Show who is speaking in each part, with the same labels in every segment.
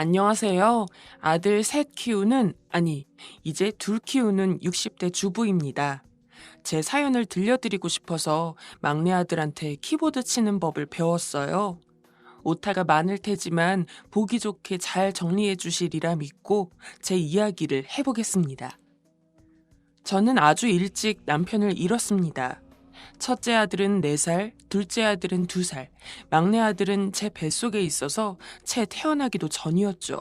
Speaker 1: 안녕하세요. 아들 셋 키우는, 아니, 이제 둘 키우는 60대 주부입니다. 제 사연을 들려드리고 싶어서 막내 아들한테 키보드 치는 법을 배웠어요. 오타가 많을 테지만 보기 좋게 잘 정리해 주시리라 믿고 제 이야기를 해보겠습니다. 저는 아주 일찍 남편을 잃었습니다. 첫째 아들은 4살, 둘째 아들은 2살, 막내 아들은 제 뱃속에 있어서 채 태어나기도 전이었죠.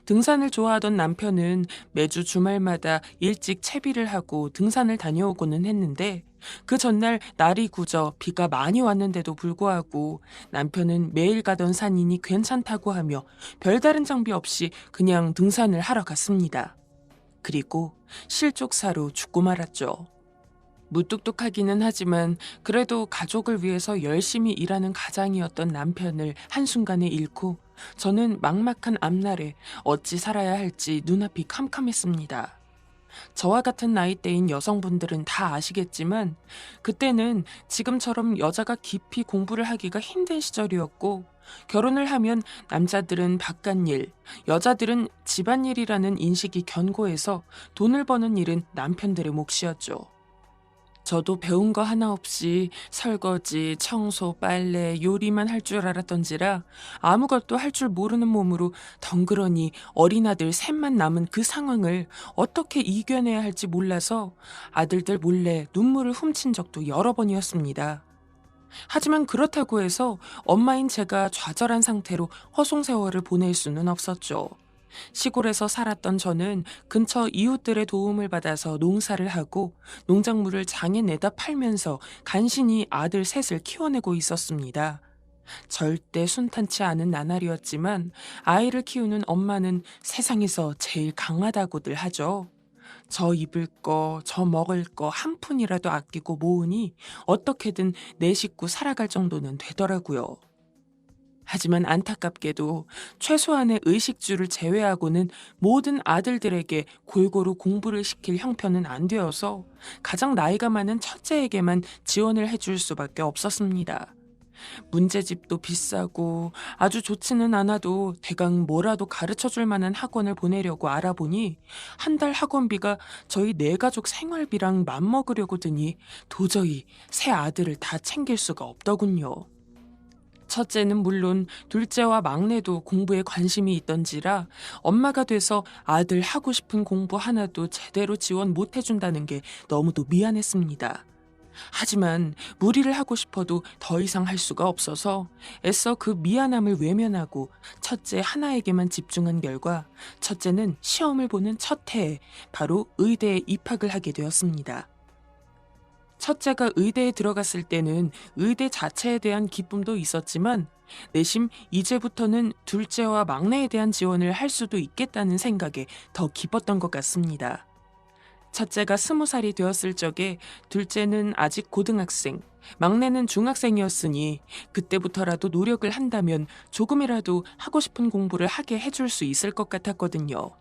Speaker 1: 등산을 좋아하던 남편은 매주 주말마다 일찍 채비를 하고 등산을 다녀오고는 했는데 그 전날 날이 굳어 비가 많이 왔는데도 불구하고 남편은 매일 가던 산이니 괜찮다고 하며 별다른 장비 없이 그냥 등산을 하러 갔습니다. 그리고 실족사로 죽고 말았죠. 무뚝뚝하기는 하지만 그래도 가족을 위해서 열심히 일하는 가장이었던 남편을 한순간에 잃고 저는 막막한 앞날에 어찌 살아야 할지 눈앞이 캄캄했습니다. 저와 같은 나이대인 여성분들은 다 아시겠지만 그때는 지금처럼 여자가 깊이 공부를 하기가 힘든 시절이었고 결혼을 하면 남자들은 바깥일, 여자들은 집안일이라는 인식이 견고해서 돈을 버는 일은 남편들의 몫이었죠. 저도 배운 거 하나 없이 설거지, 청소, 빨래, 요리만 할 줄 알았던지라 아무것도 할 줄 모르는 몸으로 덩그러니 어린 아들 셋만 남은 그 상황을 어떻게 이겨내야 할지 몰라서 아들들 몰래 눈물을 훔친 적도 여러 번이었습니다. 하지만 그렇다고 해서 엄마인 제가 좌절한 상태로 허송세월을 보낼 수는 없었죠. 시골에서 살았던 저는 근처 이웃들의 도움을 받아서 농사를 하고 농작물을 장에 내다 팔면서 간신히 아들 셋을 키워내고 있었습니다. 절대 순탄치 않은 나날이었지만 아이를 키우는 엄마는 세상에서 제일 강하다고들 하죠. 저 입을 거, 저 먹을 거 한 푼이라도 아끼고 모으니 어떻게든 내 식구 살아갈 정도는 되더라고요. 하지만 안타깝게도 최소한의 의식주를 제외하고는 모든 아들들에게 골고루 공부를 시킬 형편은 안 되어서 가장 나이가 많은 첫째에게만 지원을 해줄 수밖에 없었습니다. 문제집도 비싸고 아주 좋지는 않아도 대강 뭐라도 가르쳐줄 만한 학원을 보내려고 알아보니 한 달 학원비가 저희 네 가족 생활비랑 맞먹으려고 드니 도저히 새 아들을 다 챙길 수가 없더군요. 첫째는 물론 둘째와 막내도 공부에 관심이 있던지라 엄마가 돼서 아들 하고 싶은 공부 하나도 제대로 지원 못 해준다는 게 너무도 미안했습니다. 하지만 무리를 하고 싶어도 더 이상 할 수가 없어서 애써 그 미안함을 외면하고 첫째 하나에게만 집중한 결과 첫째는 시험을 보는 첫 해에 바로 의대에 입학을 하게 되었습니다. 첫째가 의대에 들어갔을 때는 의대 자체에 대한 기쁨도 있었지만 내심 이제부터는 둘째와 막내에 대한 지원을 할 수도 있겠다는 생각에 더 기뻤던 것 같습니다. 첫째가 20살이 되었을 적에 둘째는 아직 고등학생, 막내는 중학생이었으니 그때부터라도 노력을 한다면 조금이라도 하고 싶은 공부를 하게 해줄 수 있을 것 같았거든요.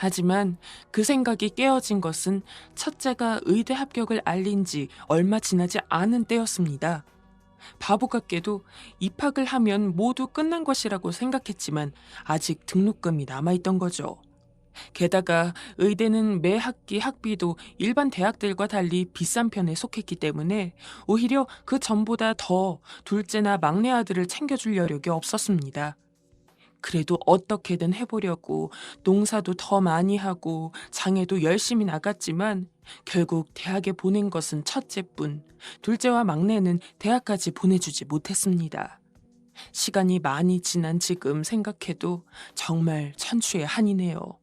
Speaker 1: 하지만 그 생각이 깨어진 것은 첫째가 의대 합격을 알린 지 얼마 지나지 않은 때였습니다. 바보 같게도 입학을 하면 모두 끝난 것이라고 생각했지만 아직 등록금이 남아있던 거죠. 게다가 의대는 매 학기 학비도 일반 대학들과 달리 비싼 편에 속했기 때문에 오히려 그 전보다 더 둘째나 막내 아들을 챙겨줄 여력이 없었습니다. 그래도 어떻게든 해보려고 농사도 더 많이 하고 장에도 열심히 나갔지만 결국 대학에 보낸 것은 첫째뿐 둘째와 막내는 대학까지 보내주지 못했습니다. 시간이 많이 지난 지금 생각해도 정말 천추의 한이네요.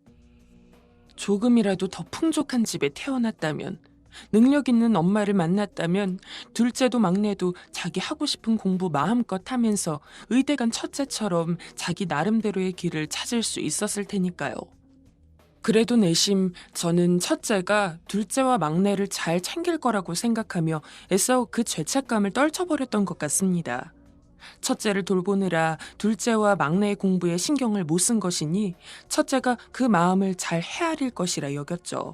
Speaker 1: 조금이라도 더 풍족한 집에 태어났다면, 능력 있는 엄마를 만났다면 둘째도 막내도 자기 하고 싶은 공부 마음껏 하면서 의대 간 첫째처럼 자기 나름대로의 길을 찾을 수 있었을 테니까요. 그래도 내심 저는 첫째가 둘째와 막내를 잘 챙길 거라고 생각하며 애써 그 죄책감을 떨쳐버렸던 것 같습니다. 첫째를 돌보느라 둘째와 막내의 공부에 신경을 못 쓴 것이니 첫째가 그 마음을 잘 헤아릴 것이라 여겼죠.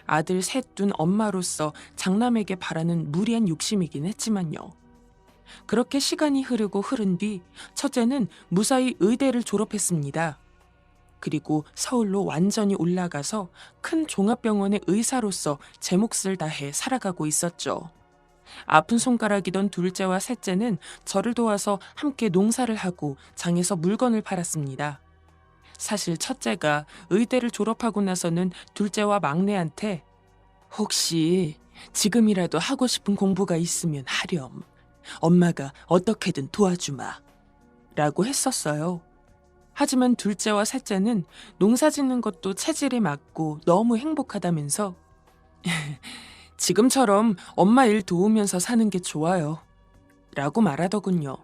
Speaker 1: 아들 셋 둔 엄마로서 장남에게 바라는 무리한 욕심이긴 했지만요. 그렇게 시간이 흐르고 흐른 뒤 첫째는 무사히 의대를 졸업했습니다. 그리고 서울로 완전히 올라가서 큰 종합병원의 의사로서 제 몫을 다해 살아가고 있었죠. 아픈 손가락이던 둘째와 셋째는 저를 도와서 함께 농사를 하고 장에서 물건을 팔았습니다. 사실 첫째가 의대를 졸업하고 나서는 둘째와 막내한테 혹시 지금이라도 하고 싶은 공부가 있으면 하렴. 엄마가 어떻게든 도와주마. 라고 했었어요. 하지만 둘째와 셋째는 농사 짓는 것도 체질에 맞고 너무 행복하다면서 지금처럼 엄마 일 도우면서 사는 게 좋아요. 라고 말하더군요.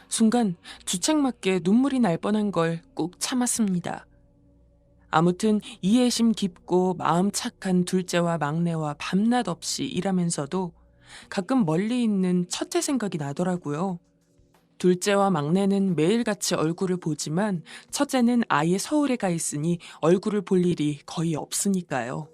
Speaker 1: 순간 주책맞게 눈물이 날 뻔한 걸 꾹 참았습니다. 아무튼 이해심 깊고 마음 착한 둘째와 막내와 밤낮 없이 일하면서도 가끔 멀리 있는 첫째 생각이 나더라고요. 둘째와 막내는 매일같이 얼굴을 보지만 첫째는 아예 서울에 가 있으니 얼굴을 볼 일이 거의 없으니까요.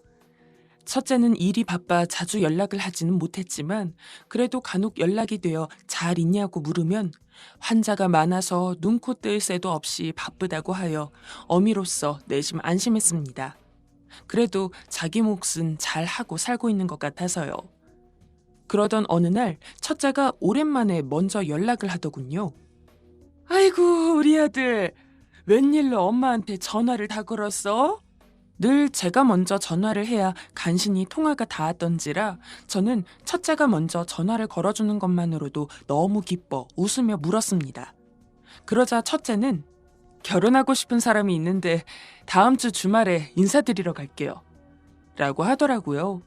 Speaker 1: 첫째는 일이 바빠 자주 연락을 하지는 못했지만 그래도 간혹 연락이 되어 잘 있냐고 물으면 환자가 많아서 눈코 뜰 새도 없이 바쁘다고 하여 어미로서 내심 안심했습니다. 그래도 자기 몫은 잘 하고 살고 있는 것 같아서요. 그러던 어느 날 첫째가 오랜만에 먼저 연락을 하더군요. 아이고 우리 아들 웬일로 엄마한테 전화를 다 걸었어? 늘 제가 먼저 전화를 해야 간신히 통화가 닿았던지라 저는 첫째가 먼저 전화를 걸어주는 것만으로도 너무 기뻐 웃으며 물었습니다. 그러자 첫째는 결혼하고 싶은 사람이 있는데 다음 주 주말에 인사드리러 갈게요. 라고 하더라고요.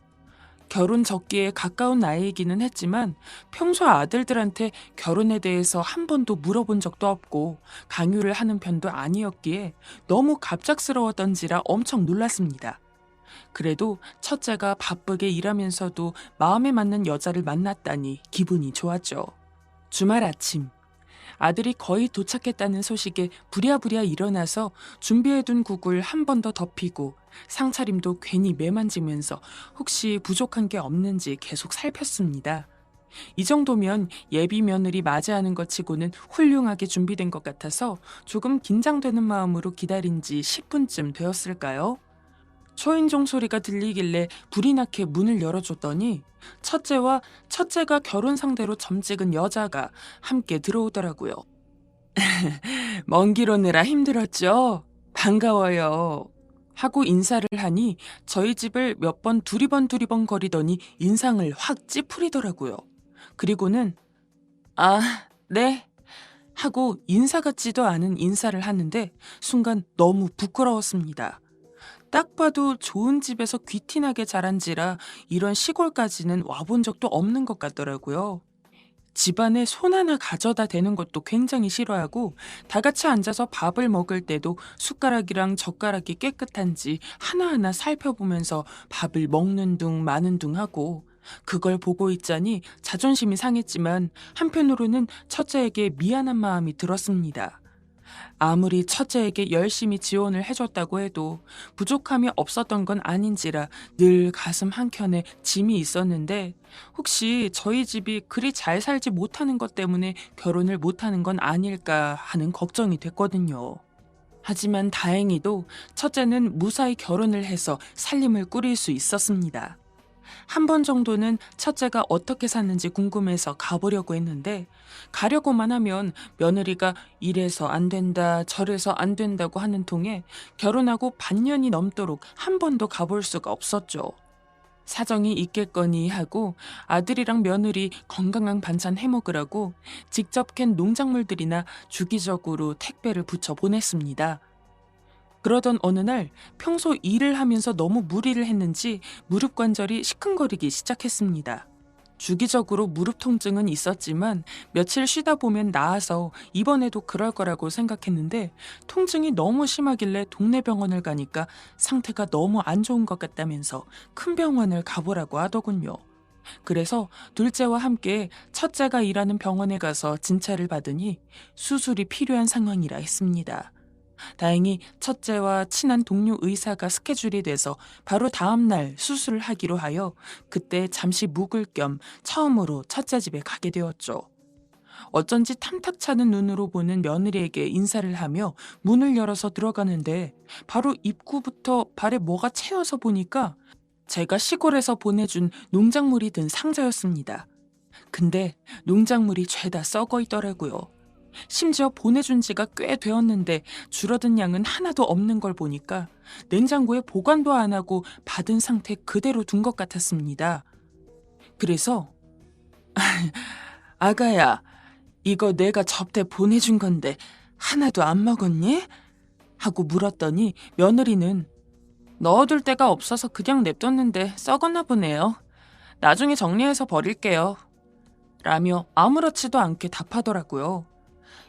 Speaker 1: 결혼 적기에 가까운 나이이기는 했지만 평소 아들들한테 결혼에 대해서 한 번도 물어본 적도 없고 강요를 하는 편도 아니었기에 너무 갑작스러웠던지라 엄청 놀랐습니다. 그래도 첫째가 바쁘게 일하면서도 마음에 맞는 여자를 만났다니 기분이 좋았죠. 주말 아침 아들이 거의 도착했다는 소식에 부랴부랴 일어나서 준비해둔 국을 한 번 더 덮이고 상차림도 괜히 매만지면서 혹시 부족한 게 없는지 계속 살폈습니다. 이 정도면 예비 며느리 맞이하는 것 치고는 훌륭하게 준비된 것 같아서 조금 긴장되는 마음으로 기다린 지 10분쯤 되었을까요? 초인종 소리가 들리길래 불이 나게 문을 열어줬더니 첫째가 결혼 상대로 점찍은 여자가 함께 들어오더라고요. 먼 길 오느라 힘들었죠? 반가워요. 하고 인사를 하니 저희 집을 몇 번 두리번 거리더니 인상을 확 찌푸리더라고요. 그리고는 아, 네. 하고 인사 같지도 않은 인사를 하는데 순간 너무 부끄러웠습니다. 딱 봐도 좋은 집에서 귀티나게 자란지라 이런 시골까지는 와본 적도 없는 것 같더라고요. 집안에 손 하나 가져다 대는 것도 굉장히 싫어하고 다 같이 앉아서 밥을 먹을 때도 숟가락이랑 젓가락이 깨끗한지 하나하나 살펴보면서 밥을 먹는 둥 마는 둥 하고 그걸 보고 있자니 자존심이 상했지만 한편으로는 첫째에게 미안한 마음이 들었습니다. 아무리 첫째에게 열심히 지원을 해줬다고 해도 부족함이 없었던 건 아닌지라 늘 가슴 한켠에 짐이 있었는데 혹시 저희 집이 그리 잘 살지 못하는 것 때문에 결혼을 못하는 건 아닐까 하는 걱정이 됐거든요. 하지만 다행히도 첫째는 무사히 결혼을 해서 살림을 꾸릴 수 있었습니다. 한 번 정도는 첫째가 어떻게 사는지 궁금해서 가보려고 했는데 가려고만 하면 며느리가 이래서 안 된다 저래서 안 된다고 하는 통에 결혼하고 반년이 넘도록 한 번도 가볼 수가 없었죠. 사정이 있겠거니 하고 아들이랑 며느리 건강한 반찬 해먹으라고 직접 캔 농작물들이나 주기적으로 택배를 붙여 보냈습니다. 그러던 어느 날 평소 일을 하면서 너무 무리를 했는지 무릎 관절이 시큰거리기 시작했습니다. 주기적으로 무릎 통증은 있었지만 며칠 쉬다 보면 나아서 이번에도 그럴 거라고 생각했는데 통증이 너무 심하길래 동네 병원을 가니까 상태가 너무 안 좋은 것 같다면서 큰 병원을 가보라고 하더군요. 그래서 둘째와 함께 첫째가 일하는 병원에 가서 진찰을 받으니 수술이 필요한 상황이라 했습니다. 다행히 첫째와 친한 동료 의사가 스케줄이 돼서 바로 다음 날 수술을 하기로 하여 그때 잠시 묵을 겸 처음으로 첫째 집에 가게 되었죠. 어쩐지 탐탁 차는 눈으로 보는 며느리에게 인사를 하며 문을 열어서 들어가는데 바로 입구부터 발에 뭐가 채여서 보니까 제가 시골에서 보내준 농작물이 든 상자였습니다. 근데 농작물이 죄다 썩어 있더라고요. 심지어 보내준 지가 꽤 되었는데 줄어든 양은 하나도 없는 걸 보니까 냉장고에 보관도 안 하고 받은 상태 그대로 둔 것 같았습니다. 그래서 아가야, 이거 내가 접대 보내준 건데 하나도 안 먹었니? 하고 물었더니 며느리는 넣어둘 데가 없어서 그냥 냅뒀는데 썩었나 보네요. 나중에 정리해서 버릴게요. 라며 아무렇지도 않게 답하더라고요.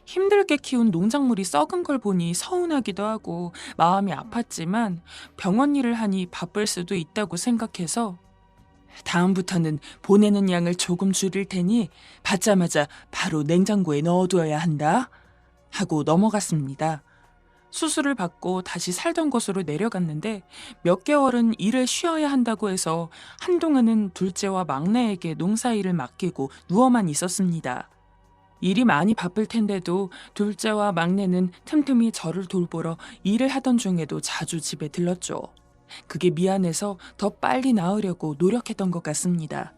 Speaker 1: 힘들게 키운 농작물이 썩은 걸 보니 서운하기도 하고 마음이 아팠지만 병원 일을 하니 바쁠 수도 있다고 생각해서 다음부터는 보내는 양을 조금 줄일 테니 받자마자 바로 냉장고에 넣어두어야 한다 하고 넘어갔습니다. 수술을 받고 다시 살던 곳으로 내려갔는데 몇 개월은 일을 쉬어야 한다고 해서 한동안은 둘째와 막내에게 농사일을 맡기고 누워만 있었습니다. 일이 많이 바쁠 텐데도 둘째와 막내는 틈틈이 저를 돌보러 일을 하던 중에도 자주 집에 들렀죠. 그게 미안해서 더 빨리 나으려고 노력했던 것 같습니다.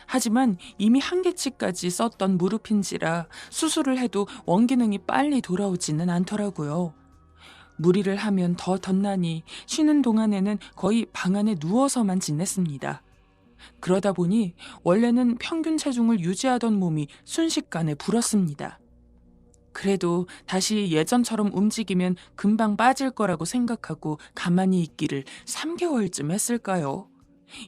Speaker 1: 하지만 이미 한계치까지 썼던 무릎인지라 수술을 해도 원기능이 빨리 돌아오지는 않더라고요. 무리를 하면 더 덧나니 쉬는 동안에는 거의 방 안에 누워서만 지냈습니다. 그러다 보니 원래는 평균 체중을 유지하던 몸이 순식간에 불었습니다. 그래도 다시 예전처럼 움직이면 금방 빠질 거라고 생각하고 가만히 있기를 3개월쯤 했을까요?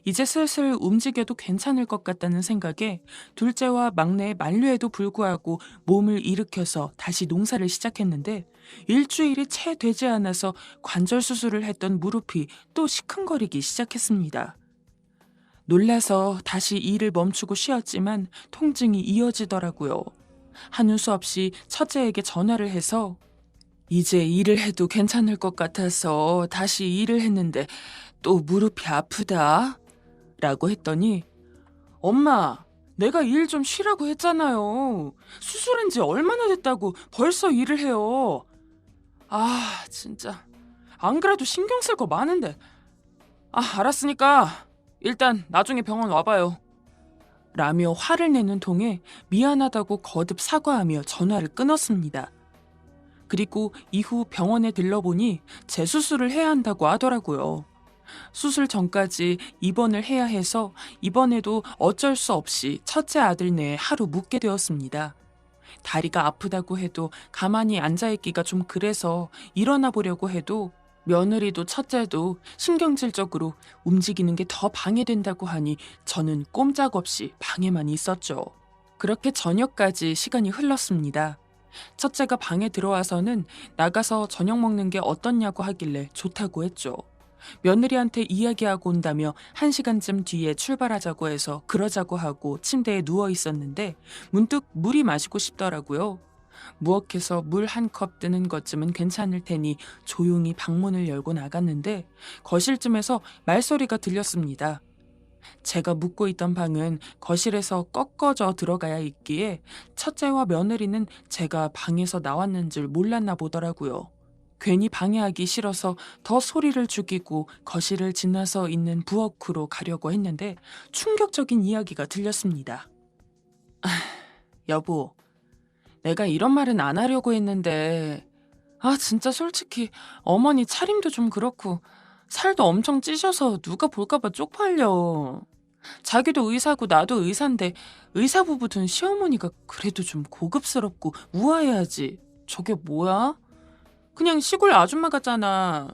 Speaker 1: 이제 슬슬 움직여도 괜찮을 것 같다는 생각에 둘째와 막내의 만류에도 불구하고 몸을 일으켜서 다시 농사를 시작했는데 일주일이 채 되지 않아서 관절 수술을 했던 무릎이 또 시큰거리기 시작했습니다. 놀라서 다시 일을 멈추고 쉬었지만 통증이 이어지더라고요. 하는 수 없이 첫째에게 전화를 해서 이제 일을 해도 괜찮을 것 같아서 다시 일을 했는데 또 무릎이 아프다 라고 했더니 엄마, 내가 일 좀 쉬라고 했잖아요. 수술한 지 얼마나 됐다고 벌써 일을 해요. 아, 진짜 안 그래도 신경 쓸 거 많은데. 알았으니까 일단 나중에 병원 와봐요. 라며 화를 내는 통에 미안하다고 거듭 사과하며 전화를 끊었습니다. 그리고 이후 병원에 들러보니 재수술을 해야 한다고 하더라고요. 수술 전까지 입원을 해야 해서 이번에도 어쩔 수 없이 첫째 아들 내에 하루 묵게 되었습니다. 다리가 아프다고 해도 가만히 앉아있기가 좀 그래서 일어나 보려고 해도 며느리도 첫째도 신경질적으로 움직이는 게 더 방해된다고 하니 저는 꼼짝없이 방에만 있었죠. 그렇게 저녁까지 시간이 흘렀습니다. 첫째가 방에 들어와서는 나가서 저녁 먹는 게 어떻냐고 하길래 좋다고 했죠. 며느리한테 이야기하고 온다며 1시간쯤 뒤에 출발하자고 해서 그러자고 하고 침대에 누워 있었는데 문득 물이 마시고 싶더라고요. 무억해서 물 한 컵 뜨는 것쯤은 괜찮을 테니 조용히 방문을 열고 나갔는데 거실쯤에서 말소리가 들렸습니다. 제가 묵고 있던 방은 거실에서 꺾어져 들어가야 있기에 첫째와 며느리는 제가 방에서 나왔는 줄 몰랐나 보더라고요. 괜히 방해하기 싫어서 더 소리를 죽이고 거실을 지나서 있는 부엌으로 가려고 했는데 충격적인 이야기가 들렸습니다. 여보, 내가 이런 말은 안 하려고 했는데 진짜 솔직히 어머니 차림도 좀 그렇고 살도 엄청 찌셔서 누가 볼까봐 쪽팔려. 자기도 의사고 나도 의사인데 의사 부부 둔 시어머니가 그래도 좀 고급스럽고 우아해야지. 저게 뭐야? 그냥 시골 아줌마 같잖아.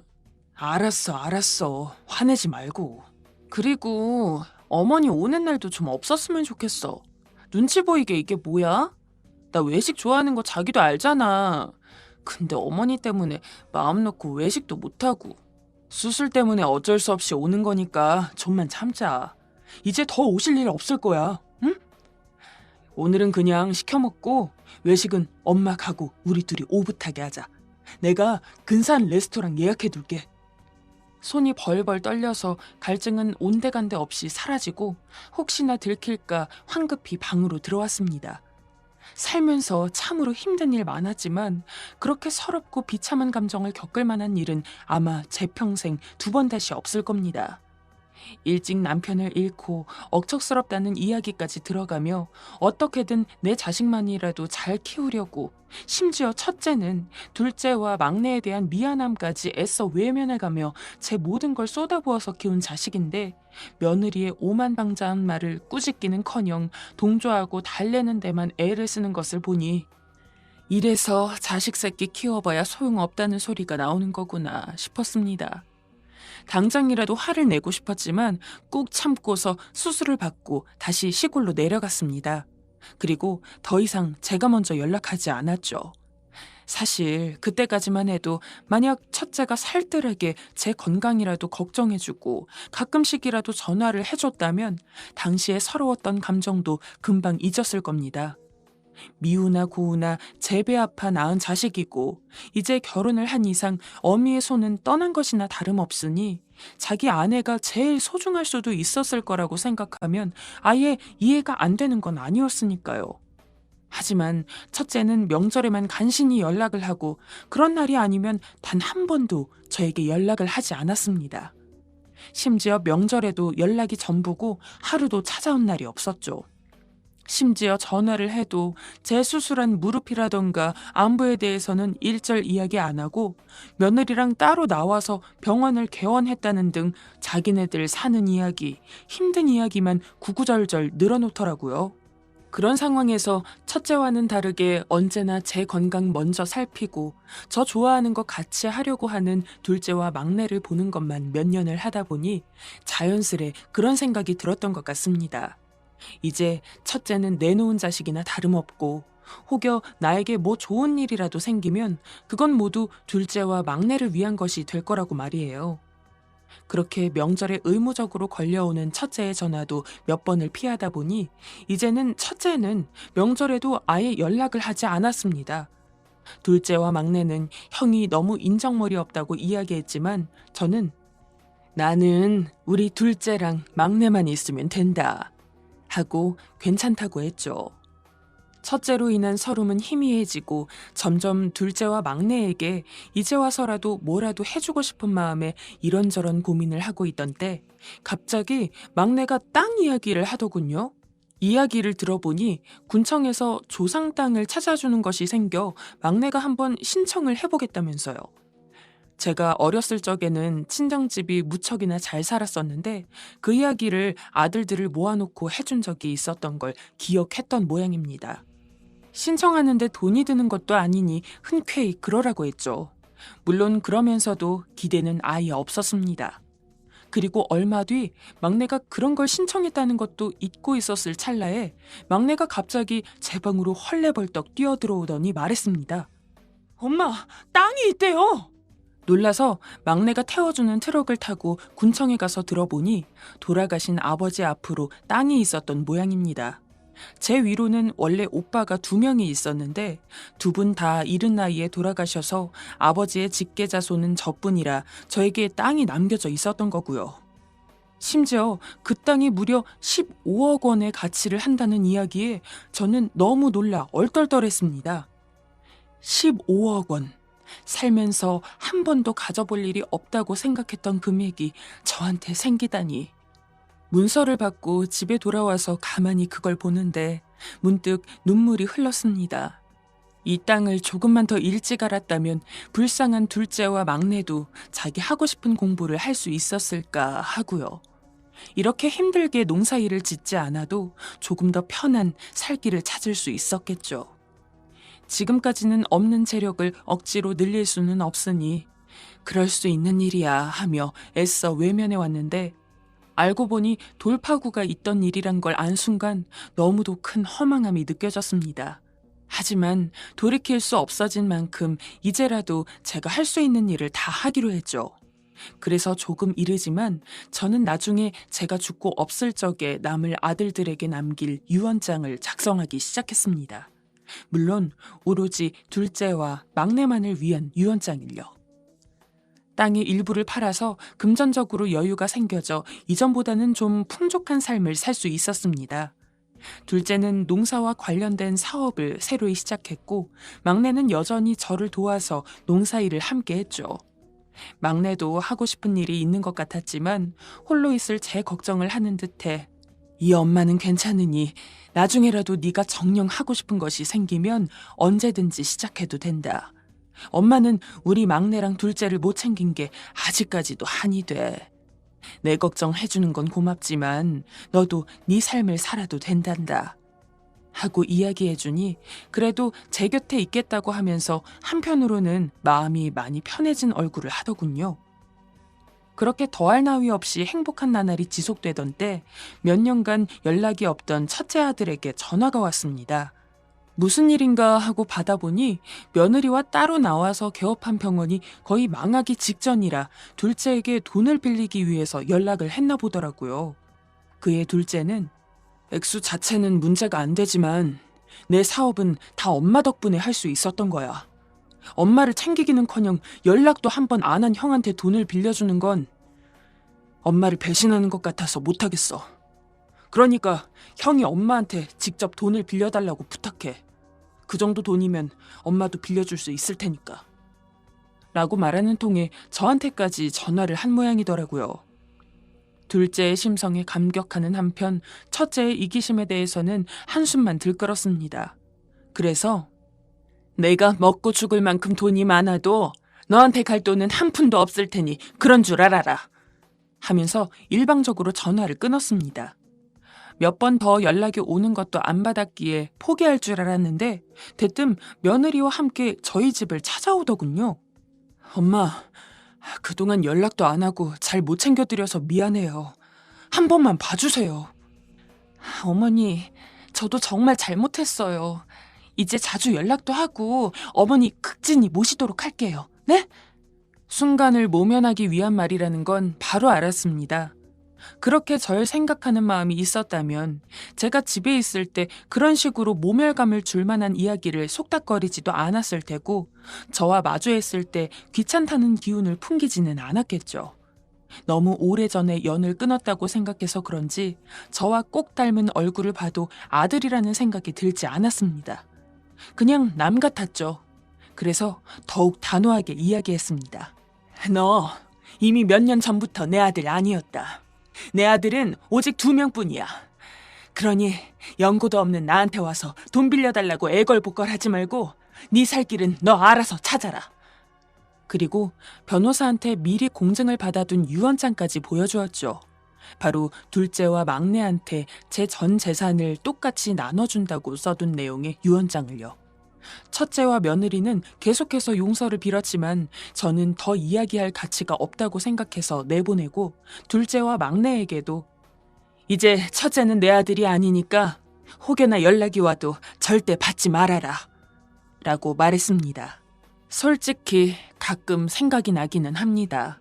Speaker 1: 알았어. 화내지 말고. 그리고 어머니 오는 날도 좀 없었으면 좋겠어. 눈치 보이게 이게 뭐야? 나 외식 좋아하는 거 자기도 알잖아. 근데 어머니 때문에 마음 놓고 외식도 못하고. 수술 때문에 어쩔 수 없이 오는 거니까 좀만 참자. 이제 더 오실 일 없을 거야. 응? 오늘은 그냥 시켜 먹고 외식은 엄마 가고 우리 둘이 오붓하게 하자. 내가 근사한 레스토랑 예약해둘게. 손이 벌벌 떨려서 갈증은 온데간데 없이 사라지고 혹시나 들킬까 황급히 방으로 들어왔습니다. 살면서 참으로 힘든 일 많았지만 그렇게 서럽고 비참한 감정을 겪을 만한 일은 아마 제 평생 두 번 다시 없을 겁니다. 일찍 남편을 잃고 억척스럽다는 이야기까지 들어가며 어떻게든 내 자식만이라도 잘 키우려고, 심지어 첫째는 둘째와 막내에 대한 미안함까지 애써 외면해가며 제 모든 걸 쏟아부어서 키운 자식인데 며느리의 오만방자한 말을 꾸짖기는커녕 동조하고 달래는 데만 애를 쓰는 것을 보니 이래서 자식 새끼 키워봐야 소용없다는 소리가 나오는 거구나 싶었습니다. 당장이라도 화를 내고 싶었지만 꾹 참고서 수술을 받고 다시 시골로 내려갔습니다. 그리고 더 이상 제가 먼저 연락하지 않았죠. 사실 그때까지만 해도 만약 첫째가 살뜰하게 제 건강이라도 걱정해주고 가끔씩이라도 전화를 해줬다면 당시에 서러웠던 감정도 금방 잊었을 겁니다. 미우나 고우나 제 배 아파 낳은 자식이고 이제 결혼을 한 이상 어미의 손은 떠난 것이나 다름없으니 자기 아내가 제일 소중할 수도 있었을 거라고 생각하면 아예 이해가 안 되는 건 아니었으니까요. 하지만 첫째는 명절에만 간신히 연락을 하고 그런 날이 아니면 단 한 번도 저에게 연락을 하지 않았습니다. 심지어 명절에도 연락이 전부고 하루도 찾아온 날이 없었죠. 심지어 전화를 해도 제 수술한 무릎이라던가 안부에 대해서는 일절 이야기 안 하고 며느리랑 따로 나와서 병원을 개원했다는 등 자기네들 사는 이야기, 힘든 이야기만 구구절절 늘어놓더라고요. 그런 상황에서 첫째와는 다르게 언제나 제 건강 먼저 살피고 저 좋아하는 거 같이 하려고 하는 둘째와 막내를 보는 것만 몇 년을 하다 보니 자연스레 그런 생각이 들었던 것 같습니다. 이제 첫째는 내놓은 자식이나 다름없고 혹여 나에게 뭐 좋은 일이라도 생기면 그건 모두 둘째와 막내를 위한 것이 될 거라고 말이에요. 그렇게 명절에 의무적으로 걸려오는 첫째의 전화도 몇 번을 피하다 보니 이제는 첫째는 명절에도 아예 연락을 하지 않았습니다. 둘째와 막내는 형이 너무 인정머리 없다고 이야기했지만 저는 나는 우리 둘째랑 막내만 있으면 된다 하고 괜찮다고 했죠. 첫째로 인한 서름은 희미해지고 점점 둘째와 막내에게 이제 와서라도 뭐라도 해주고 싶은 마음에 이런저런 고민을 하고 있던 때 갑자기 막내가 땅 이야기를 하더군요. 이야기를 들어보니 군청에서 조상 땅을 찾아주는 것이 생겨 막내가 한번 신청을 해보겠다면서요. 제가 어렸을 적에는 친정집이 무척이나 잘 살았었는데 그 이야기를 아들들을 모아놓고 해준 적이 있었던 걸 기억했던 모양입니다. 신청하는데 돈이 드는 것도 아니니 흔쾌히 그러라고 했죠. 물론 그러면서도 기대는 아예 없었습니다. 그리고 얼마 뒤 막내가 그런 걸 신청했다는 것도 잊고 있었을 찰나에 막내가 갑자기 제 방으로 헐레벌떡 뛰어들어오더니 말했습니다. 엄마, 땅이 있대요! 놀라서 막내가 태워주는 트럭을 타고 군청에 가서 들어보니 돌아가신 아버지 앞으로 땅이 있었던 모양입니다. 제 위로는 원래 오빠가 2명이 있었는데 2분 다 이른 나이에 돌아가셔서 아버지의 직계자손은 저뿐이라 저에게 땅이 남겨져 있었던 거고요. 심지어 그 땅이 무려 15억 원의 가치를 한다는 이야기에 저는 너무 놀라 얼떨떨했습니다. 15억 원. 살면서 한 번도 가져볼 일이 없다고 생각했던 금액이 저한테 생기다니. 문서를 받고 집에 돌아와서 가만히 그걸 보는데 문득 눈물이 흘렀습니다. 이 땅을 조금만 더 일찍 알았다면 불쌍한 둘째와 막내도 자기 하고 싶은 공부를 할 수 있었을까 하고요. 이렇게 힘들게 농사일을 짓지 않아도 조금 더 편한 살 길을 찾을 수 있었겠죠. 지금까지는 없는 재력을 억지로 늘릴 수는 없으니 그럴 수 있는 일이야 하며 애써 외면해 왔는데 알고 보니 돌파구가 있던 일이란 걸 안 순간 너무도 큰 허망함이 느껴졌습니다. 하지만 돌이킬 수 없어진 만큼 이제라도 제가 할 수 있는 일을 다 하기로 했죠. 그래서 조금 이르지만 저는 나중에 제가 죽고 없을 적에 남을 아들들에게 남길 유언장을 작성하기 시작했습니다. 물론 오로지 둘째와 막내만을 위한 유언장일요. 땅의 일부를 팔아서 금전적으로 여유가 생겨져 이전보다는 좀 풍족한 삶을 살 수 있었습니다. 둘째는 농사와 관련된 사업을 새로이 시작했고 막내는 여전히 저를 도와서 농사일을 함께 했죠. 막내도 하고 싶은 일이 있는 것 같았지만 홀로 있을 제 걱정을 하는 듯해 이 엄마는 괜찮으니 나중에라도 네가 정녕 하고 싶은 것이 생기면 언제든지 시작해도 된다. 엄마는 우리 막내랑 둘째를 못 챙긴 게 아직까지도 한이 돼. 내 걱정해주는 건 고맙지만 너도 네 삶을 살아도 된단다. 하고 이야기해주니 그래도 제 곁에 있겠다고 하면서 한편으로는 마음이 많이 편해진 얼굴을 하더군요. 그렇게 더할 나위 없이 행복한 나날이 지속되던 때 몇 년간 연락이 없던 첫째 아들에게 전화가 왔습니다. 무슨 일인가 하고 받아보니 며느리와 따로 나와서 개업한 병원이 거의 망하기 직전이라 둘째에게 돈을 빌리기 위해서 연락을 했나 보더라고요. 그의 둘째는 액수 자체는 문제가 안 되지만 내 사업은 다 엄마 덕분에 할 수 있었던 거야. 엄마를 챙기기는커녕 연락도 한 번 안 한 형한테 돈을 빌려주는 건 엄마를 배신하는 것 같아서 못하겠어. 그러니까 형이 엄마한테 직접 돈을 빌려달라고 부탁해. 그 정도 돈이면 엄마도 빌려줄 수 있을 테니까. 라고 말하는 통에 저한테까지 전화를 한 모양이더라고요. 둘째의 심성에 감격하는 한편 첫째의 이기심에 대해서는 한숨만 들끓었습니다. 그래서 내가 먹고 죽을 만큼 돈이 많아도 너한테 갈 돈은 한 푼도 없을 테니 그런 줄 알아라. 하면서 일방적으로 전화를 끊었습니다. 몇 번 더 연락이 오는 것도 안 받았기에 포기할 줄 알았는데 대뜸 며느리와 함께 저희 집을 찾아오더군요. 엄마, 그동안 연락도 안 하고 잘 못 챙겨드려서 미안해요. 한 번만 봐주세요. 어머니, 저도 정말 잘못했어요. 이제 자주 연락도 하고 어머니 극진히 모시도록 할게요. 네? 순간을 모면하기 위한 말이라는 건 바로 알았습니다. 그렇게 절 생각하는 마음이 있었다면 제가 집에 있을 때 그런 식으로 모멸감을 줄 만한 이야기를 속닥거리지도 않았을 테고 저와 마주했을 때 귀찮다는 기운을 풍기지는 않았겠죠. 너무 오래전에 연을 끊었다고 생각해서 그런지 저와 꼭 닮은 얼굴을 봐도 아들이라는 생각이 들지 않았습니다. 그냥 남 같았죠. 그래서 더욱 단호하게 이야기했습니다. 너 이미 몇 년 전부터 내 아들 아니었다. 내 아들은 오직 2명뿐이야. 그러니 연고도 없는 나한테 와서 돈 빌려달라고 애걸복걸하지 말고 네 살 길은 너 알아서 찾아라. 그리고 변호사한테 미리 공증을 받아둔 유언장까지 보여주었죠. 바로 둘째와 막내한테 제 전 재산을 똑같이 나눠준다고 써둔 내용의 유언장을요. 첫째와 며느리는 계속해서 용서를 빌었지만 저는 더 이야기할 가치가 없다고 생각해서 내보내고 둘째와 막내에게도 이제 첫째는 내 아들이 아니니까 혹여나 연락이 와도 절대 받지 말아라 라고 말했습니다. 솔직히 가끔 생각이 나기는 합니다.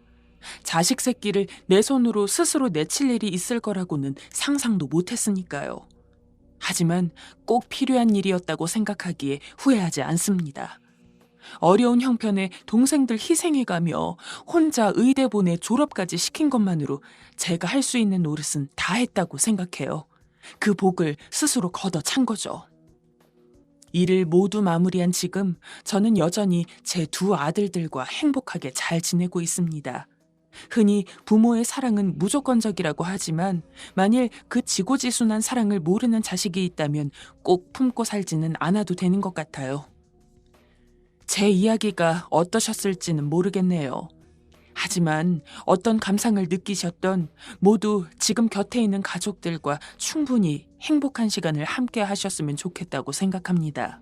Speaker 1: 자식 새끼를 내 손으로 스스로 내칠 일이 있을 거라고는 상상도 못했으니까요. 하지만 꼭 필요한 일이었다고 생각하기에 후회하지 않습니다. 어려운 형편에 동생들 희생해가며 혼자 의대 보내 졸업까지 시킨 것만으로 제가 할 수 있는 노릇은 다 했다고 생각해요. 그 복을 스스로 걷어찬 거죠. 일을 모두 마무리한 지금 저는 여전히 제 2 아들들과 행복하게 잘 지내고 있습니다. 흔히 부모의 사랑은 무조건적이라고 하지만 만일 그 지고지순한 사랑을 모르는 자식이 있다면 꼭 품고 살지는 않아도 되는 것 같아요. 제 이야기가 어떠셨을지는 모르겠네요. 하지만 어떤 감상을 느끼셨던 모두 지금 곁에 있는 가족들과 충분히 행복한 시간을 함께 하셨으면 좋겠다고 생각합니다.